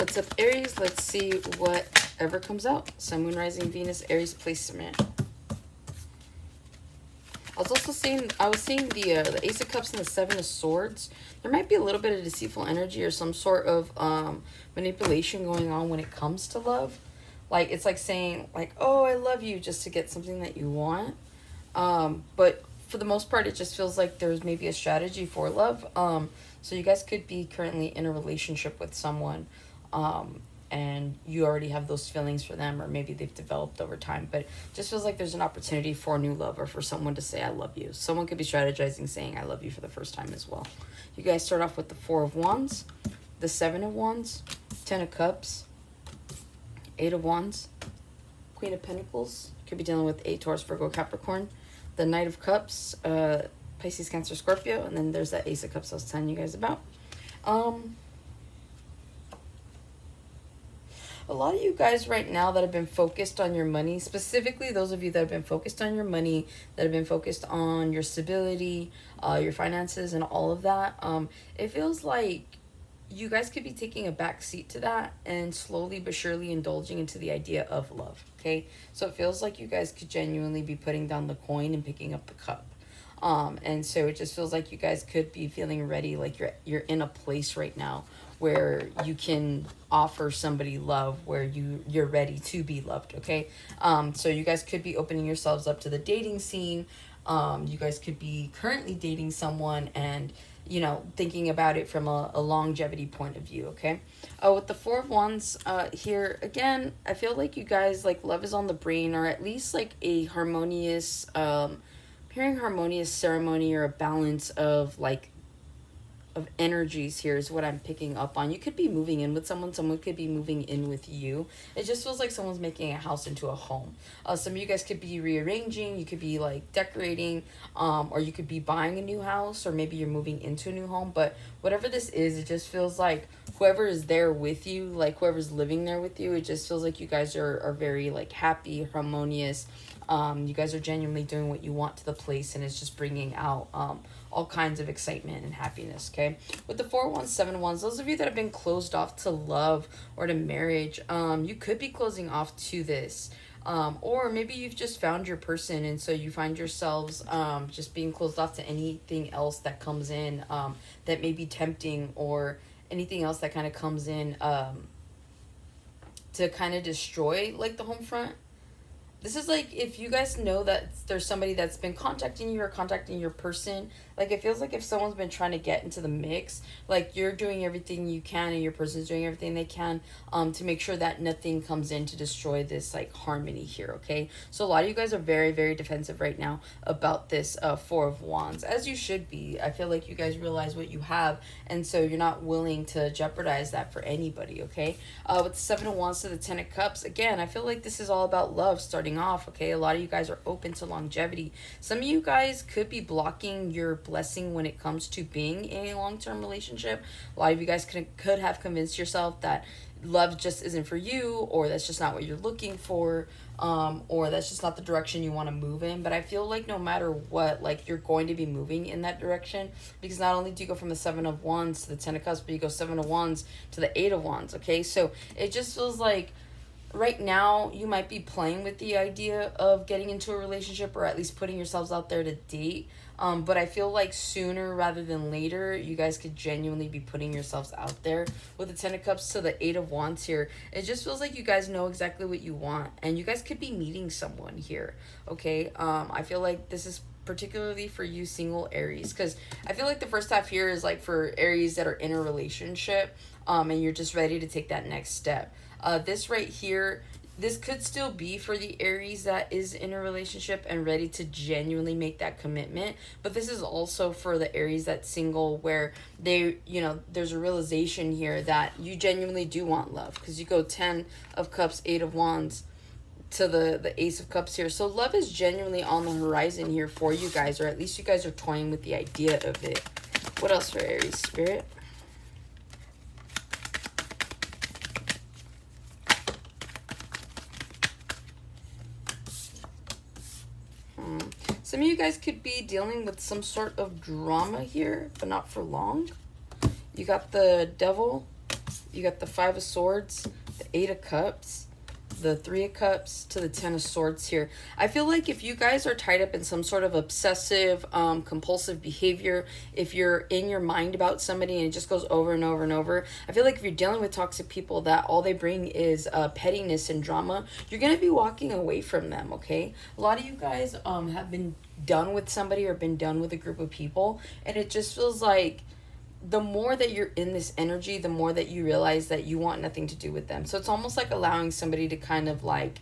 What's up, Aries? Let's see whatever comes out. Sun, Moon, Rising, Venus, Aries placement. I was also seeing, the Ace of Cups and the Seven of Swords. There might be a little bit of deceitful energy or some sort of manipulation going on when it comes to love. Like, it's like saying, like, oh, I love you, just to get something that you want. But for the most part, it just feels like there's maybe a strategy for love. So you guys could be currently in a relationship with someone. And you already have those feelings for them, or maybe they've developed over time, but it just feels like there's an opportunity for a new love, or for someone to say I love you. Someone could be strategizing saying I love you for the first time as well. You guys start off with the Four of Wands, the Seven of Wands, Ten of Cups, Eight of Wands, Queen of Pentacles. Could be dealing with a Taurus, Virgo, Capricorn, the Knight of Cups, Pisces, Cancer, Scorpio, and then there's that Ace of Cups I was telling you guys about. A lot of you guys right now that have been focused on your money, specifically those of you that have been focused on your money, that have been focused on your stability, your finances, and all of that, it feels like you guys could be taking a back seat to that and slowly but surely indulging into the idea of love, okay? So it feels like you guys could genuinely be putting down the coin and picking up the cup. And so it just feels like you guys could be feeling ready, like you're in a place right now where you can offer somebody love, where you're ready to be loved, okay? So you guys could be opening yourselves up to the dating scene. You guys could be currently dating someone and, you know, thinking about it from a longevity point of view, okay? With the Four of Wands here, again, I feel like you guys, like, love is on the brain, or at least, like, a harmonious, hearing harmonious ceremony, or a balance of, like, of energies here is what I'm picking up on. You could be moving in with someone. Someone could be moving in with you. It just feels like someone's making a house into a home. Some of you guys could be rearranging. You could be like decorating, or you could be buying a new house, or maybe you're moving into a new home. But whatever this is, it just feels like whoever is there with you, like whoever's living there with you, it just feels like you guys are very like happy, harmonious. You guys are genuinely doing what you want to the place, and it's just bringing out all kinds of excitement and happiness, okay? With the 4 1 7 1s, those of you that have been closed off to love or to marriage, you could be closing off to this. Or maybe you've just found your person, and so you find yourselves just being closed off to anything else that comes in that may be tempting, or anything else that kind of comes in to kind of destroy like the home front. This is like if you guys know that there's somebody that's been contacting you or contacting your person. Like, it feels like if someone's been trying to get into the mix, like you're doing everything you can and your person's doing everything they can to make sure that nothing comes in to destroy this like harmony here, okay? So a lot of you guys are very, very defensive right now about this 4 of Wands, as you should be. I feel like you guys realize what you have, and so you're not willing to jeopardize that for anybody, okay? With the 7 of Wands to the 10 of Cups, again, I feel like this is all about love starting off, okay? A lot of you guys are open to longevity. Some of you guys could be blocking your blessing when it comes to being in a long-term relationship. A lot of you guys could have convinced yourself that love just isn't for you, or that's just not what you're looking for, or that's just not the direction you want to move in. But I feel like no matter what, like, you're going to be moving in that direction, because not only do you go from the 7 of Wands to the 10 of Cups, but you go 7 of Wands to the 8 of Wands, okay? So it just feels like right now you might be playing with the idea of getting into a relationship, or at least putting yourselves out there to date. But I feel like sooner rather than later, you guys could genuinely be putting yourselves out there. With the 10 of Cups to the 8 of Wands here, it just feels like you guys know exactly what you want, and you guys could be meeting someone here, okay? I feel like this is particularly for you single Aries, because I feel like the first half here is like for Aries that are in a relationship, and you're just ready to take that next step. This right here, this could still be for the Aries that is in a relationship and ready to genuinely make that commitment. But this is also for the Aries that's single, where they, you know, there's a realization here that you genuinely do want love, because you go 10 of Cups, 8 of Wands to the Ace of Cups here. So love is genuinely on the horizon here for you guys, or at least you guys are toying with the idea of it. What else for Aries, Spirit? Some of you guys could be dealing with some sort of drama here, but not for long. You got the Devil, You got the Five of Swords, the Eight of Cups, the Three of Cups to the Ten of Swords here. I feel like if you guys are tied up in some sort of obsessive, compulsive behavior, if you're in your mind about somebody and it just goes over and over and over, I feel like if you're dealing with toxic people that all they bring is pettiness and drama, you're going to be walking away from them, okay? A lot of you guys have been done with somebody or been done with a group of people, and it just feels like the more that you're in this energy, the more that you realize that you want nothing to do with them. So it's almost like allowing somebody to kind of like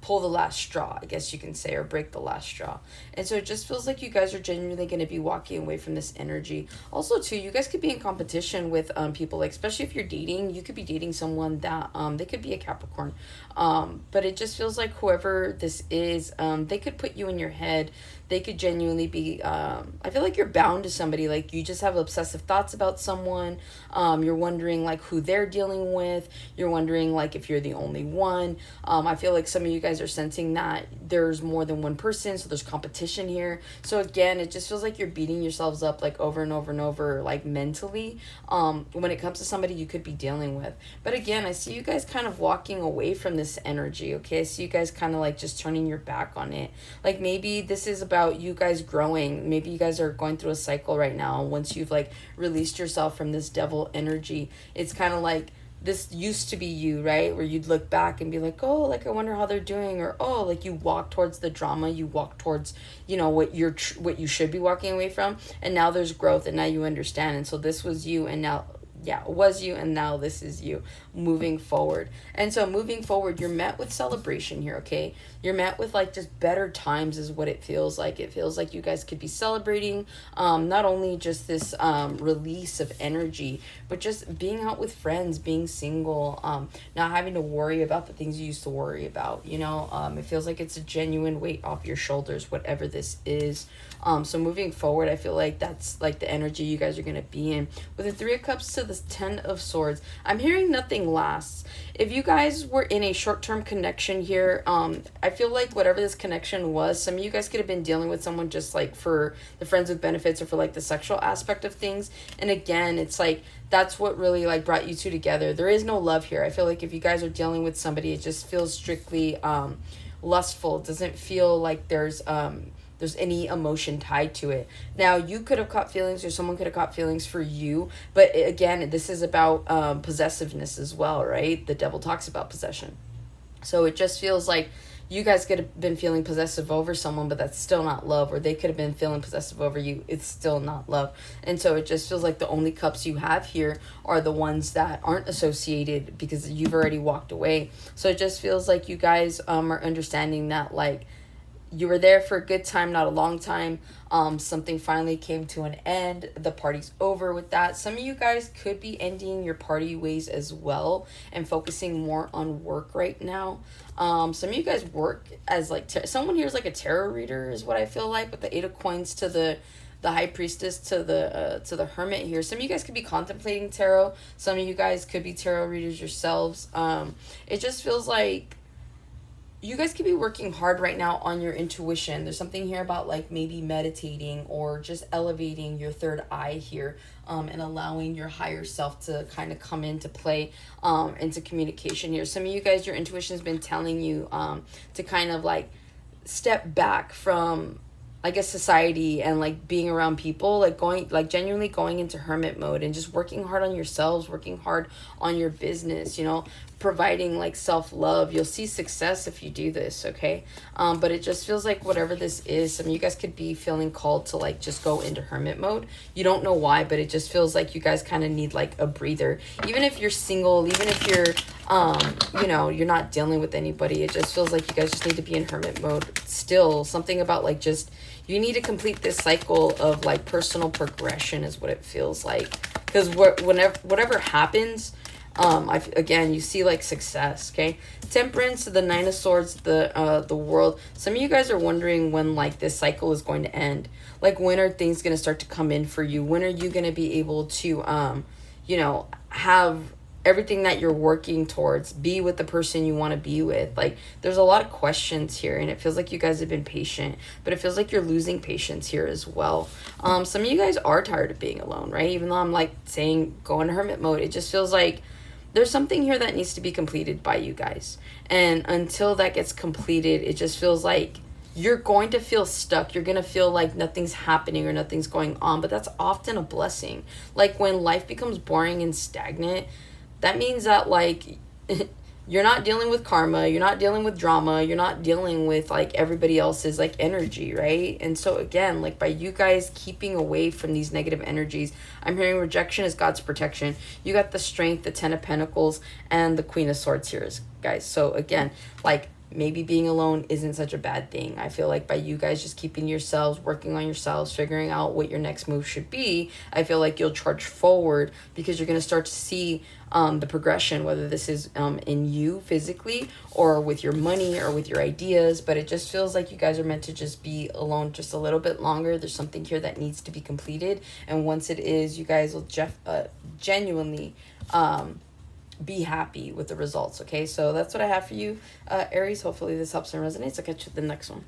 pull the last straw, I guess you can say, or break the last straw. And so it just feels like you guys are genuinely going to be walking away from this energy. Also, too, you guys could be in competition with people, like, especially if you're dating, you could be dating someone that, they could be a Capricorn. But it just feels like whoever this is, they could put you in your head. They could genuinely be, I feel like you're bound to somebody. Like, you just have obsessive thoughts about someone. You're wondering, like, who they're dealing with. You're wondering, like, if you're the only one. I feel like some of you guys are sensing that there's more than one person, so there's competition here. So, again, it just feels like you're beating yourselves up, like, over and over and over, like, mentally, when it comes to somebody you could be dealing with. But, again, I see you guys kind of walking away from this energy, okay? I see you guys kind of, like, just turning your back on it. Like, maybe this is about you guys growing. Maybe you guys are going through a cycle right now. Once you've like released yourself from this devil energy, it's kind of like this used to be you, right? Where you'd look back and be like, oh, like I wonder how they're doing, or oh, like you walk towards the drama, you walk towards, you know, what you should be walking away from, and now there's growth, and now you understand. And so this was you, and now it was you, and now this is you moving forward. And so moving forward, you're met with celebration here, okay? You're met with like just better times is what it feels like. It feels like you guys could be celebrating not only just this release of energy, but just being out with friends, being single, not having to worry about the things you used to worry about, you know? It feels like it's a genuine weight off your shoulders, whatever this is. So moving forward, I feel like that's like the energy you guys are going to be in. With the Three of Cups to the Ten of Swords, I'm hearing nothing lasts. If you guys were in a short-term connection here, I feel like whatever this connection was, some of you guys could have been dealing with someone just like for the friends with benefits or for like the sexual aspect of things. And again, it's like that's what really like brought you two together. There is no love here. I feel like if you guys are dealing with somebody, it just feels strictly lustful. It doesn't feel like there's any emotion tied to it. Now, you could have caught feelings or someone could have caught feelings for you, but again, this is about possessiveness as well, right? The devil talks about possession. So it just feels like you guys could have been feeling possessive over someone, but that's still not love, or they could have been feeling possessive over you. It's still not love. And so it just feels like the only cups you have here are the ones that aren't associated because you've already walked away. So it just feels like you guys are understanding that like you were there for a good time, not a long time. Something finally came to an end. The party's over with that. Some of you guys could be ending your party ways as well and focusing more on work right now. Some of you guys work as like someone here is like a tarot reader is what I feel like, with the Eight of Coins to the High Priestess to the Hermit here. Some of you guys could be contemplating tarot. Some of you guys could be tarot readers yourselves. It just feels like you guys could be working hard right now on your intuition. There's something here about like maybe meditating or just elevating your third eye here, and allowing your higher self to kind of come into play, into communication here. Some of you guys, your intuition's been telling you to kind of like step back from, I guess, society and like being around people, like genuinely going into hermit mode and just working hard on yourselves, working hard on your business, you know, providing like self-love. You'll see success if you do this, okay? But it just feels like whatever this is, some of you guys could be feeling called to like just go into hermit mode. You don't know why, but it just feels like you guys kind of need like a breather. Even if you're single, even if you're you know, you're not dealing with anybody, it just feels like you guys just need to be in hermit mode still. Something about like just you need to complete this cycle of like personal progression is what it feels like. Because whatever happens, again, you see like success, okay? Temperance, the Nine of Swords, the World. Some of you guys are wondering when like this cycle is going to end. Like, when are things going to start to come in for you? When are you going to be able to, you know, have everything that you're working towards, be with the person you want to be with? Like, there's a lot of questions here, and it feels like you guys have been patient, but it feels like you're losing patience here as well. Some of you guys are tired of being alone, right? Even though I'm like saying go into hermit mode, it just feels like there's something here that needs to be completed by you guys. And until that gets completed, it just feels like you're going to feel stuck. You're going to feel like nothing's happening or nothing's going on. But that's often a blessing. Like when life becomes boring and stagnant, that means that like you're not dealing with karma, you're not dealing with drama, you're not dealing with like everybody else's like energy, right? And so again, like by you guys keeping away from these negative energies, I'm hearing rejection is God's protection. You got the Strength, the Ten of Pentacles, and the Queen of Swords here, guys. So again, like maybe being alone isn't such a bad thing. I feel like by you guys just keeping yourselves, working on yourselves, figuring out what your next move should be, I feel like you'll charge forward because you're going to start to see the progression, whether this is in you physically or with your money or with your ideas. But it just feels like you guys are meant to just be alone just a little bit longer. There's something here that needs to be completed. And once it is, you guys will genuinely be happy with the results. Okay, so that's what I have for you, Aries. Hopefully this helps and resonates. I'll catch you at the next one.